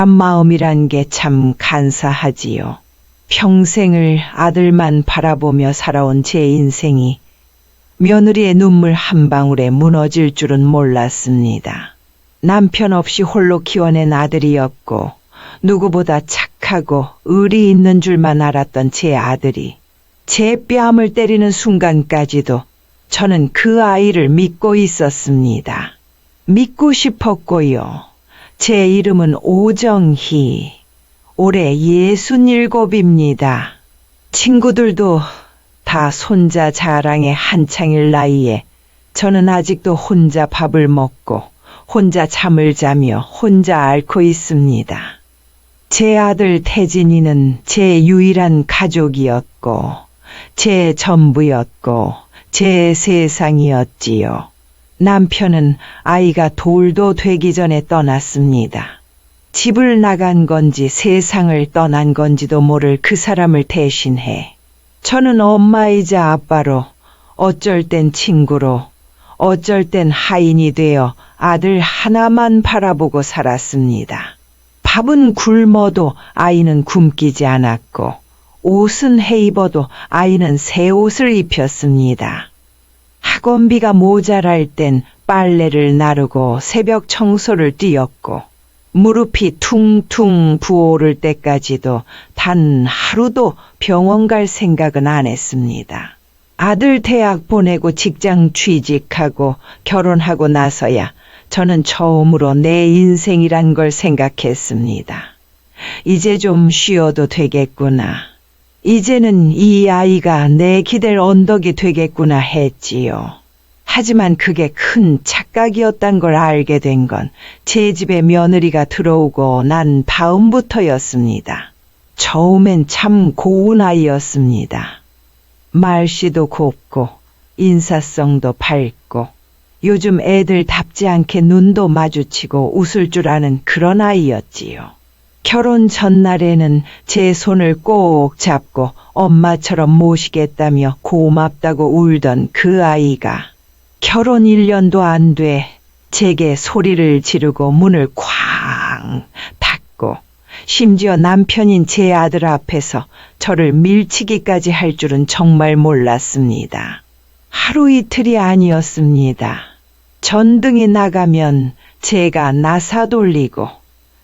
마음이란 게 참 간사하지요. 평생을 아들만 바라보며 살아온 제 인생이 며느리의 눈물 한 방울에 무너질 줄은 몰랐습니다. 남편 없이 홀로 키워낸 아들이었고 누구보다 착하고 의리 있는 줄만 알았던 제 아들이 제 뺨을 때리는 순간까지도 저는 그 아이를 믿고 있었습니다. 믿고 싶었고요. 제 이름은 오정희. 올해 67입니다. 친구들도 다 손자 자랑에 한창일 나이에 저는 아직도 혼자 밥을 먹고 혼자 잠을 자며 혼자 앓고 있습니다. 제 아들 태진이는 제 유일한 가족이었고 제 전부였고 제 세상이었지요. 남편은 아이가 돌도 되기 전에 떠났습니다. 집을 나간 건지 세상을 떠난 건지도 모를 그 사람을 대신해 저는 엄마이자 아빠로 어쩔 땐 친구로 어쩔 땐 하인이 되어 아들 하나만 바라보고 살았습니다. 밥은 굶어도 아이는 굶기지 않았고 옷은 해 입어도 아이는 새 옷을 입혔습니다. 학원비가 모자랄 땐 빨래를 나르고 새벽 청소를 뛰었고 무릎이 퉁퉁 부어오를 때까지도 단 하루도 병원 갈 생각은 안 했습니다. 아들 대학 보내고 직장 취직하고 결혼하고 나서야 저는 처음으로 내 인생이란 걸 생각했습니다. 이제 좀 쉬어도 되겠구나. 이제는 이 아이가 내 기댈 언덕이 되겠구나 했지요. 하지만 그게 큰 착각이었단 걸 알게 된 건 제 집에 며느리가 들어오고 난 다음부터였습니다. 처음엔 참 고운 아이였습니다. 말씨도 곱고 인사성도 밝고 요즘 애들답지 않게 눈도 마주치고 웃을 줄 아는 그런 아이였지요. 결혼 전날에는 제 손을 꼭 잡고 엄마처럼 모시겠다며 고맙다고 울던 그 아이가 결혼 1년도 안 돼 제게 소리를 지르고 문을 쾅 닫고 심지어 남편인 제 아들 앞에서 저를 밀치기까지 할 줄은 정말 몰랐습니다. 하루 이틀이 아니었습니다. 전등이 나가면 제가 나사 돌리고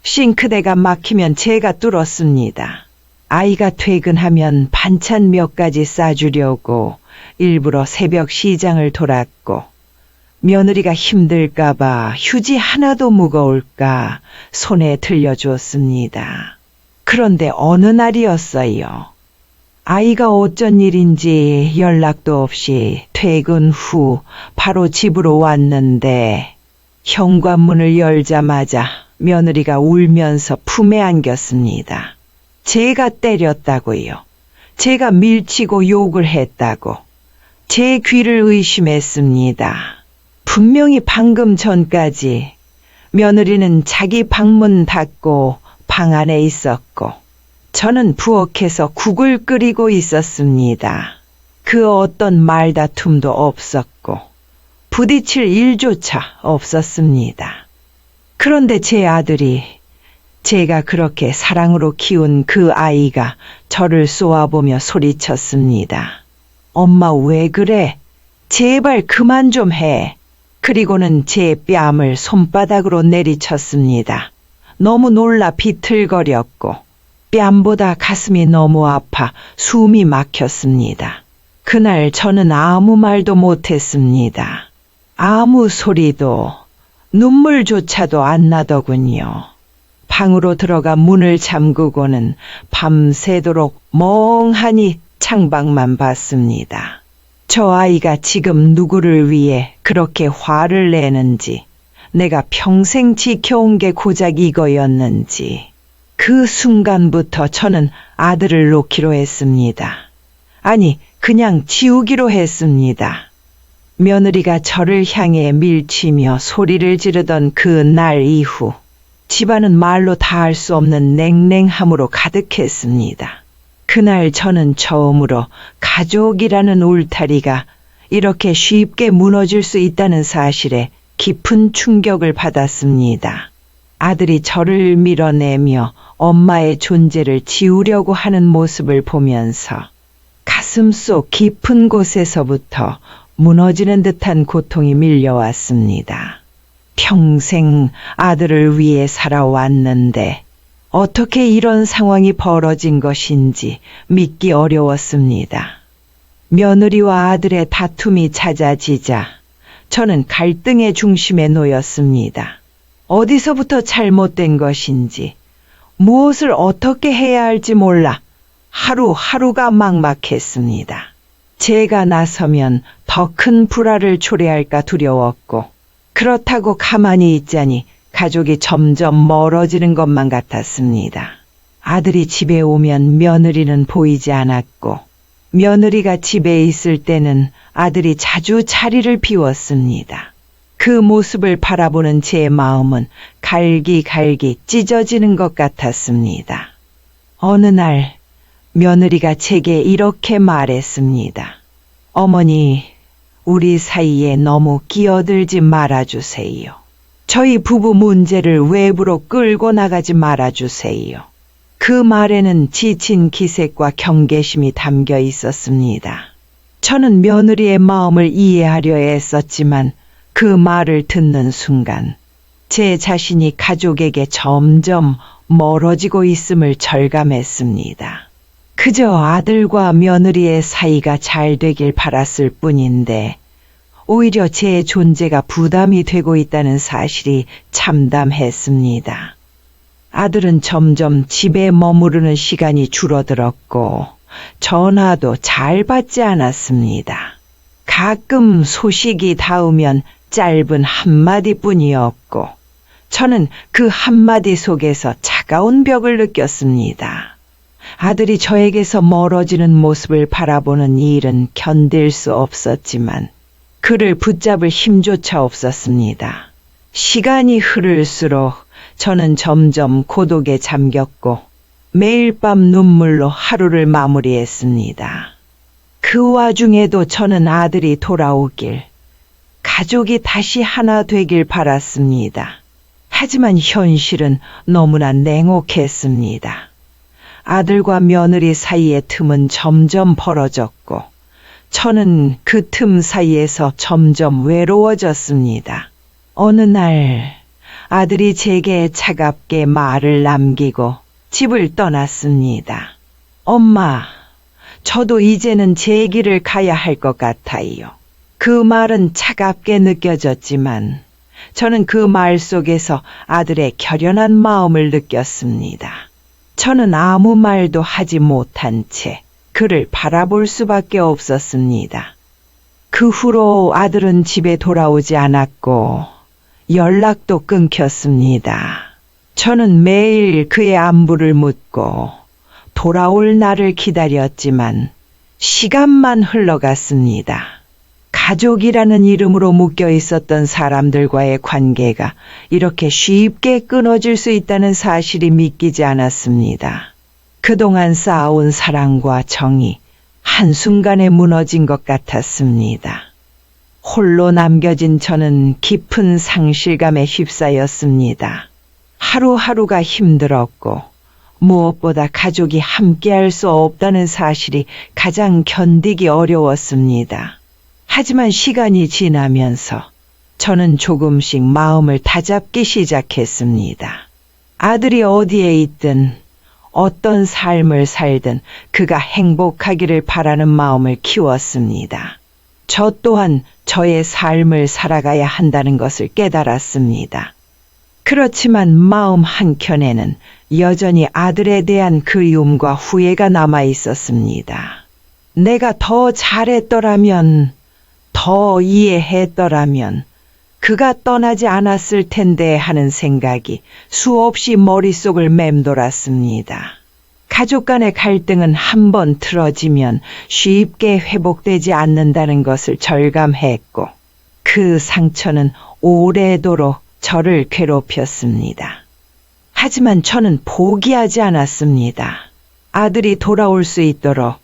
싱크대가 막히면 제가 뚫었습니다. 아이가 퇴근하면 반찬 몇 가지 싸주려고 일부러 새벽 시장을 돌았고 며느리가 힘들까봐 휴지 하나도 무거울까 손에 들려주었습니다. 그런데 어느 날이었어요. 아이가 어쩐 일인지 연락도 없이 퇴근 후 바로 집으로 왔는데 현관문을 열자마자 며느리가 울면서 품에 안겼습니다. 제가 때렸다고요. 제가 밀치고 욕을 했다고. 제 귀를 의심했습니다. 분명히 방금 전까지 며느리는 자기 방문 닫고 방 안에 있었고 저는 부엌에서 국을 끓이고 있었습니다. 그 어떤 말다툼도 없었고 부딪힐 일조차 없었습니다. 그런데 제 아들이 제가 그렇게 사랑으로 키운 그 아이가 저를 쏘아보며 소리쳤습니다. 엄마 왜 그래? 제발 그만 좀 해. 그리고는 제 뺨을 손바닥으로 내리쳤습니다. 너무 놀라 비틀거렸고 뺨보다 가슴이 너무 아파 숨이 막혔습니다. 그날 저는 아무 말도 못했습니다. 아무 소리도 눈물조차도 안 나더군요. 방으로 들어가 문을 잠그고는 밤새도록 멍하니 창밖만 봤습니다. 저 아이가 지금 누구를 위해 그렇게 화를 내는지, 내가 평생 지켜온 게 고작 이거였는지, 그 순간부터 저는 아들을 놓기로 했습니다. 아니, 그냥 지우기로 했습니다. 며느리가 저를 향해 밀치며 소리를 지르던 그 날 이후 집안은 말로 다할 수 없는 냉랭함으로 가득했습니다. 그날 저는 처음으로 가족이라는 울타리가 이렇게 쉽게 무너질 수 있다는 사실에 깊은 충격을 받았습니다. 아들이 저를 밀어내며 엄마의 존재를 지우려고 하는 모습을 보면서 가슴속 깊은 곳에서부터 무너지는 듯한 고통이 밀려왔습니다. 평생 아들을 위해 살아왔는데 어떻게 이런 상황이 벌어진 것인지 믿기 어려웠습니다. 며느리와 아들의 다툼이 잦아지자 저는 갈등의 중심에 놓였습니다. 어디서부터 잘못된 것인지, 무엇을 어떻게 해야 할지 몰라 하루하루가 막막했습니다. 제가 나서면 더 큰 불화를 초래할까 두려웠고, 그렇다고 가만히 있자니 가족이 점점 멀어지는 것만 같았습니다. 아들이 집에 오면 며느리는 보이지 않았고, 며느리가 집에 있을 때는 아들이 자주 자리를 비웠습니다. 그 모습을 바라보는 제 마음은 갈기갈기 찢어지는 것 같았습니다. 어느 날 며느리가 제게 이렇게 말했습니다. 어머니, 우리 사이에 너무 끼어들지 말아주세요. 저희 부부 문제를 외부로 끌고 나가지 말아주세요. 그 말에는 지친 기색과 경계심이 담겨 있었습니다. 저는 며느리의 마음을 이해하려 애썼지만 그 말을 듣는 순간 제 자신이 가족에게 점점 멀어지고 있음을 절감했습니다. 그저 아들과 며느리의 사이가 잘 되길 바랐을 뿐인데 오히려 제 존재가 부담이 되고 있다는 사실이 참담했습니다. 아들은 점점 집에 머무르는 시간이 줄어들었고 전화도 잘 받지 않았습니다. 가끔 소식이 닿으면 짧은 한마디뿐이었고 저는 그 한마디 속에서 차가운 벽을 느꼈습니다. 아들이 저에게서 멀어지는 모습을 바라보는 이 일은 견딜 수 없었지만 그를 붙잡을 힘조차 없었습니다. 시간이 흐를수록 저는 점점 고독에 잠겼고 매일 밤 눈물로 하루를 마무리했습니다. 그 와중에도 저는 아들이 돌아오길, 가족이 다시 하나 되길 바랐습니다. 하지만 현실은 너무나 냉혹했습니다. 아들과 며느리 사이의 틈은 점점 벌어졌고 저는 그 틈 사이에서 점점 외로워졌습니다. 어느 날 아들이 제게 차갑게 말을 남기고 집을 떠났습니다. 엄마, 저도 이제는 제 길을 가야 할 것 같아요. 그 말은 차갑게 느껴졌지만 저는 그 말 속에서 아들의 결연한 마음을 느꼈습니다. 저는 아무 말도 하지 못한 채 그를 바라볼 수밖에 없었습니다. 그 후로 아들은 집에 돌아오지 않았고 연락도 끊겼습니다. 저는 매일 그의 안부를 묻고 돌아올 날을 기다렸지만 시간만 흘러갔습니다. 가족이라는 이름으로 묶여 있었던 사람들과의 관계가 이렇게 쉽게 끊어질 수 있다는 사실이 믿기지 않았습니다. 그동안 쌓아온 사랑과 정이 한순간에 무너진 것 같았습니다. 홀로 남겨진 저는 깊은 상실감에 휩싸였습니다. 하루하루가 힘들었고 무엇보다 가족이 함께할 수 없다는 사실이 가장 견디기 어려웠습니다. 하지만 시간이 지나면서 저는 조금씩 마음을 다잡기 시작했습니다. 아들이 어디에 있든 어떤 삶을 살든 그가 행복하기를 바라는 마음을 키웠습니다. 저 또한 저의 삶을 살아가야 한다는 것을 깨달았습니다. 그렇지만 마음 한켠에는 여전히 아들에 대한 그리움과 후회가 남아 있었습니다. 내가 더 잘했더라면, 더 이해했더라면 그가 떠나지 않았을 텐데 하는 생각이 수없이 머릿속을 맴돌았습니다. 가족 간의 갈등은 한번 틀어지면 쉽게 회복되지 않는다는 것을 절감했고 그 상처는 오래도록 저를 괴롭혔습니다. 하지만 저는 포기하지 않았습니다. 아들이 돌아올 수 있도록,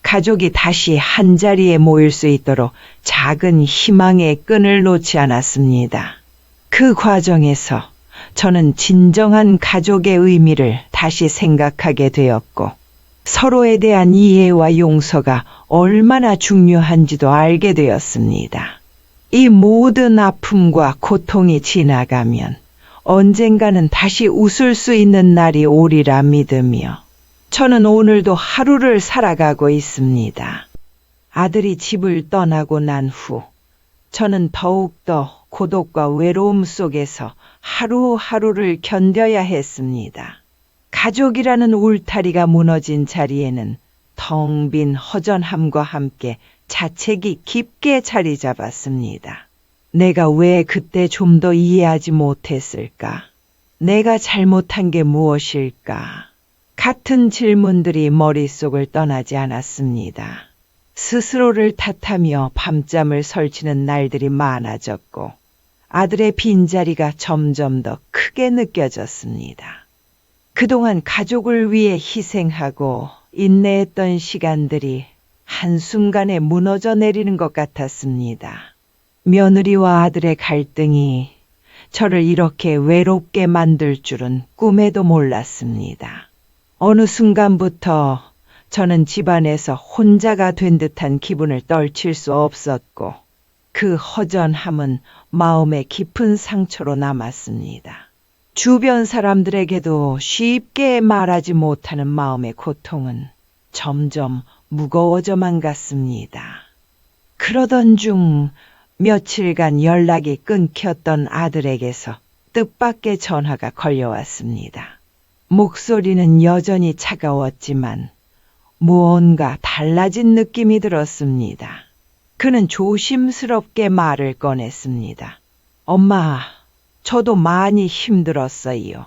가족이 다시 한자리에 모일 수 있도록 작은 희망의 끈을 놓지 않았습니다. 그 과정에서 저는 진정한 가족의 의미를 다시 생각하게 되었고, 서로에 대한 이해와 용서가 얼마나 중요한지도 알게 되었습니다. 이 모든 아픔과 고통이 지나가면 언젠가는 다시 웃을 수 있는 날이 오리라 믿으며 저는 오늘도 하루를 살아가고 있습니다. 아들이 집을 떠나고 난 후 저는 더욱더 고독과 외로움 속에서 하루하루를 견뎌야 했습니다. 가족이라는 울타리가 무너진 자리에는 텅 빈 허전함과 함께 자책이 깊게 자리 잡았습니다. 내가 왜 그때 좀 더 이해하지 못했을까? 내가 잘못한 게 무엇일까? 같은 질문들이 머릿속을 떠나지 않았습니다. 스스로를 탓하며 밤잠을 설치는 날들이 많아졌고 아들의 빈자리가 점점 더 크게 느껴졌습니다. 그동안 가족을 위해 희생하고 인내했던 시간들이 한순간에 무너져 내리는 것 같았습니다. 며느리와 아들의 갈등이 저를 이렇게 외롭게 만들 줄은 꿈에도 몰랐습니다. 어느 순간부터 저는 집안에서 혼자가 된 듯한 기분을 떨칠 수 없었고 그 허전함은 마음의 깊은 상처로 남았습니다. 주변 사람들에게도 쉽게 말하지 못하는 마음의 고통은 점점 무거워져만 갔습니다. 그러던 중 며칠간 연락이 끊겼던 아들에게서 뜻밖의 전화가 걸려왔습니다. 목소리는 여전히 차가웠지만 무언가 달라진 느낌이 들었습니다. 그는 조심스럽게 말을 꺼냈습니다. 엄마, 저도 많이 힘들었어요.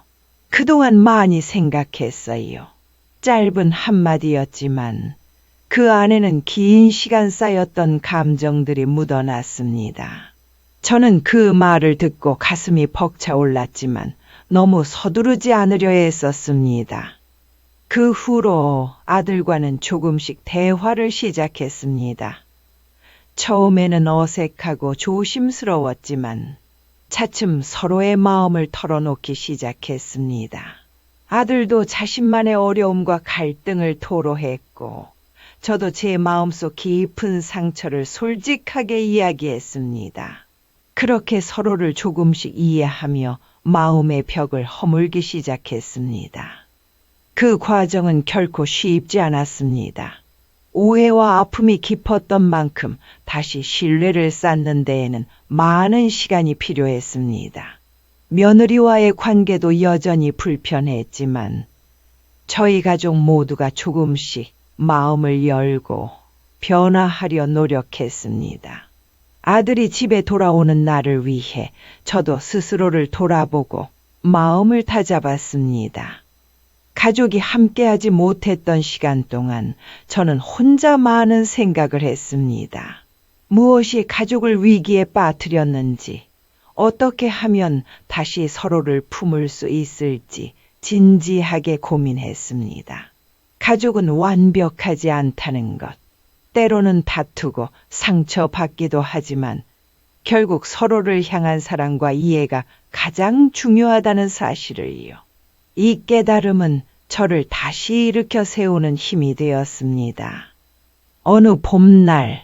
그동안 많이 생각했어요. 짧은 한마디였지만 그 안에는 긴 시간 쌓였던 감정들이 묻어났습니다. 저는 그 말을 듣고 가슴이 벅차올랐지만 너무 서두르지 않으려 했었습니다. 그 후로 아들과는 조금씩 대화를 시작했습니다. 처음에는 어색하고 조심스러웠지만 차츰 서로의 마음을 털어놓기 시작했습니다. 아들도 자신만의 어려움과 갈등을 토로했고 저도 제 마음속 깊은 상처를 솔직하게 이야기했습니다. 그렇게 서로를 조금씩 이해하며 마음의 벽을 허물기 시작했습니다. 그 과정은 결코 쉽지 않았습니다. 오해와 아픔이 깊었던 만큼 다시 신뢰를 쌓는 데에는 많은 시간이 필요했습니다. 며느리와의 관계도 여전히 불편했지만 저희 가족 모두가 조금씩 마음을 열고 변화하려 노력했습니다. 아들이 집에 돌아오는 날을 위해 저도 스스로를 돌아보고 마음을 다잡았습니다. 가족이 함께하지 못했던 시간 동안 저는 혼자 많은 생각을 했습니다. 무엇이 가족을 위기에 빠뜨렸는지, 어떻게 하면 다시 서로를 품을 수 있을지 진지하게 고민했습니다. 가족은 완벽하지 않다는 것, 때로는 다투고 상처받기도 하지만 결국 서로를 향한 사랑과 이해가 가장 중요하다는 사실을요. 이 깨달음은 저를 다시 일으켜 세우는 힘이 되었습니다. 어느 봄날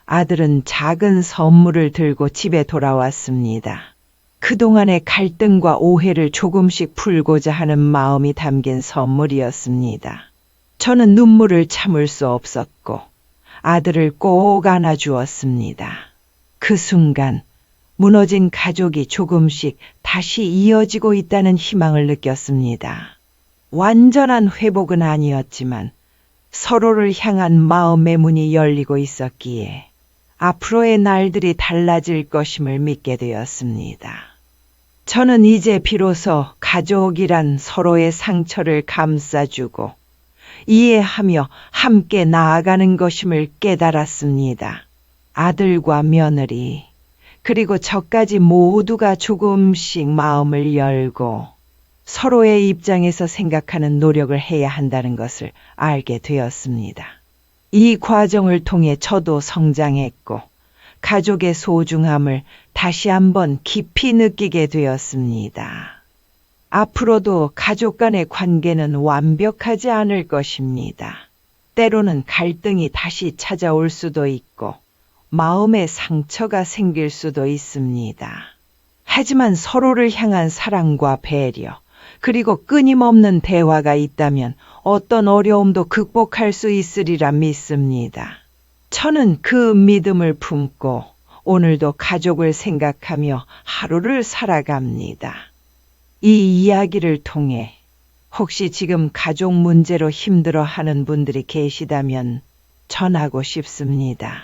아들은 작은 선물을 들고 집에 돌아왔습니다. 그동안의 갈등과 오해를 조금씩 풀고자 하는 마음이 담긴 선물이었습니다. 저는 눈물을 참을 수 없었고 아들을 꼭 안아주었습니다. 그 순간 무너진 가족이 조금씩 다시 이어지고 있다는 희망을 느꼈습니다. 완전한 회복은 아니었지만 서로를 향한 마음의 문이 열리고 있었기에 앞으로의 날들이 달라질 것임을 믿게 되었습니다. 저는 이제 비로소 가족이란 서로의 상처를 감싸주고 이해하며 함께 나아가는 것임을 깨달았습니다. 아들과 며느리, 그리고 저까지 모두가 조금씩 마음을 열고 서로의 입장에서 생각하는 노력을 해야 한다는 것을 알게 되었습니다. 이 과정을 통해 저도 성장했고 가족의 소중함을 다시 한번 깊이 느끼게 되었습니다. 앞으로도 가족 간의 관계는 완벽하지 않을 것입니다. 때로는 갈등이 다시 찾아올 수도 있고 마음의 상처가 생길 수도 있습니다. 하지만 서로를 향한 사랑과 배려, 그리고 끊임없는 대화가 있다면 어떤 어려움도 극복할 수 있으리라 믿습니다. 저는 그 믿음을 품고 오늘도 가족을 생각하며 하루를 살아갑니다. 이 이야기를 통해 혹시 지금 가족 문제로 힘들어하는 분들이 계시다면 전하고 싶습니다.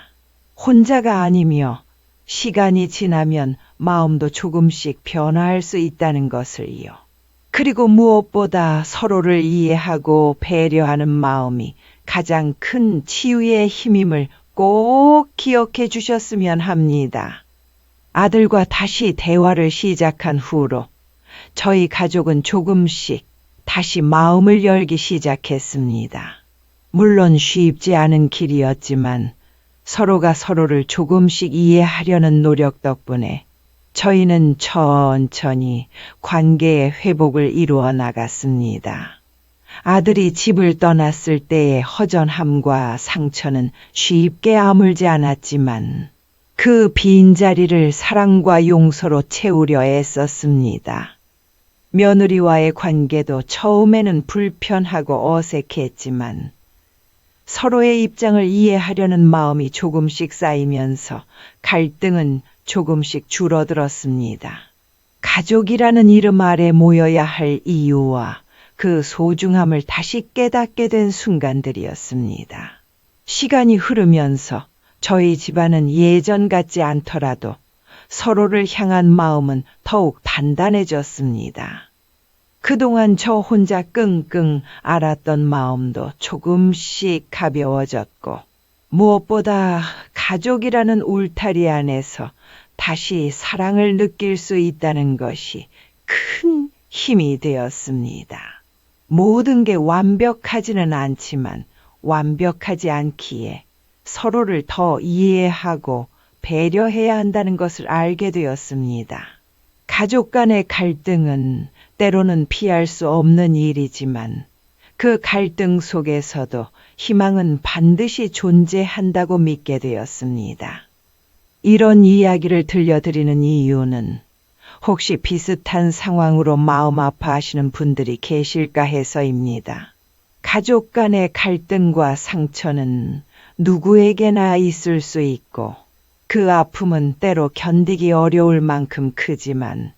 혼자가 아니며 시간이 지나면 마음도 조금씩 변화할 수 있다는 것을요. 그리고 무엇보다 서로를 이해하고 배려하는 마음이 가장 큰 치유의 힘임을 꼭 기억해 주셨으면 합니다. 아들과 다시 대화를 시작한 후로 저희 가족은 조금씩 다시 마음을 열기 시작했습니다. 물론 쉽지 않은 길이었지만 서로가 서로를 조금씩 이해하려는 노력 덕분에 저희는 천천히 관계의 회복을 이루어 나갔습니다. 아들이 집을 떠났을 때의 허전함과 상처는 쉽게 아물지 않았지만 그 빈자리를 사랑과 용서로 채우려 애썼습니다. 며느리와의 관계도 처음에는 불편하고 어색했지만 서로의 입장을 이해하려는 마음이 조금씩 쌓이면서 갈등은 조금씩 줄어들었습니다. 가족이라는 이름 아래 모여야 할 이유와 그 소중함을 다시 깨닫게 된 순간들이었습니다. 시간이 흐르면서 저희 집안은 예전 같지 않더라도 서로를 향한 마음은 더욱 단단해졌습니다. 그동안 저 혼자 끙끙 앓았던 마음도 조금씩 가벼워졌고 무엇보다 가족이라는 울타리 안에서 다시 사랑을 느낄 수 있다는 것이 큰 힘이 되었습니다. 모든 게 완벽하지는 않지만 완벽하지 않기에 서로를 더 이해하고 배려해야 한다는 것을 알게 되었습니다. 가족 간의 갈등은 때로는 피할 수 없는 일이지만 그 갈등 속에서도 희망은 반드시 존재한다고 믿게 되었습니다. 이런 이야기를 들려드리는 이유는 혹시 비슷한 상황으로 마음 아파하시는 분들이 계실까 해서입니다. 가족 간의 갈등과 상처는 누구에게나 있을 수 있고 그 아픔은 때로 견디기 어려울 만큼 크지만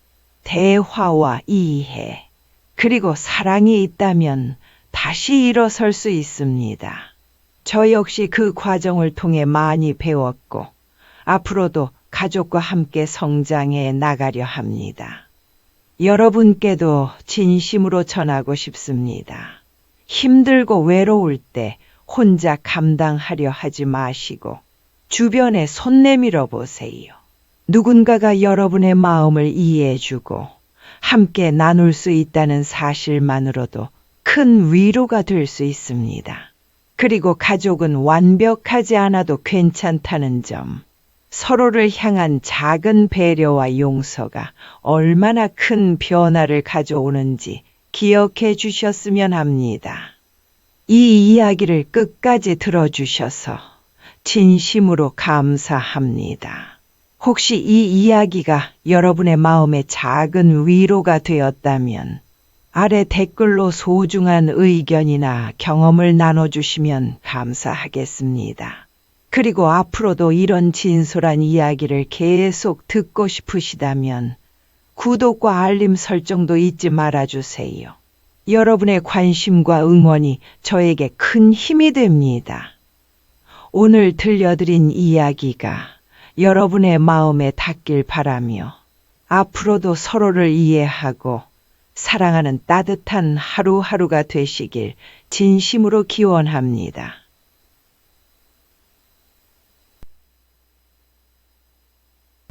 대화와 이해, 그리고 사랑이 있다면 다시 일어설 수 있습니다. 저 역시 그 과정을 통해 많이 배웠고 앞으로도 가족과 함께 성장해 나가려 합니다. 여러분께도 진심으로 전하고 싶습니다. 힘들고 외로울 때 혼자 감당하려 하지 마시고 주변에 손 내밀어 보세요. 누군가가 여러분의 마음을 이해해주고 함께 나눌 수 있다는 사실만으로도 큰 위로가 될 수 있습니다. 그리고 가족은 완벽하지 않아도 괜찮다는 점, 서로를 향한 작은 배려와 용서가 얼마나 큰 변화를 가져오는지 기억해 주셨으면 합니다. 이 이야기를 끝까지 들어주셔서 진심으로 감사합니다. 혹시 이 이야기가 여러분의 마음에 작은 위로가 되었다면 아래 댓글로 소중한 의견이나 경험을 나눠주시면 감사하겠습니다. 그리고 앞으로도 이런 진솔한 이야기를 계속 듣고 싶으시다면 구독과 알림 설정도 잊지 말아주세요. 여러분의 관심과 응원이 저에게 큰 힘이 됩니다. 오늘 들려드린 이야기가 여러분의 마음에 닿길 바라며 앞으로도 서로를 이해하고 사랑하는 따뜻한 하루하루가 되시길 진심으로 기원합니다.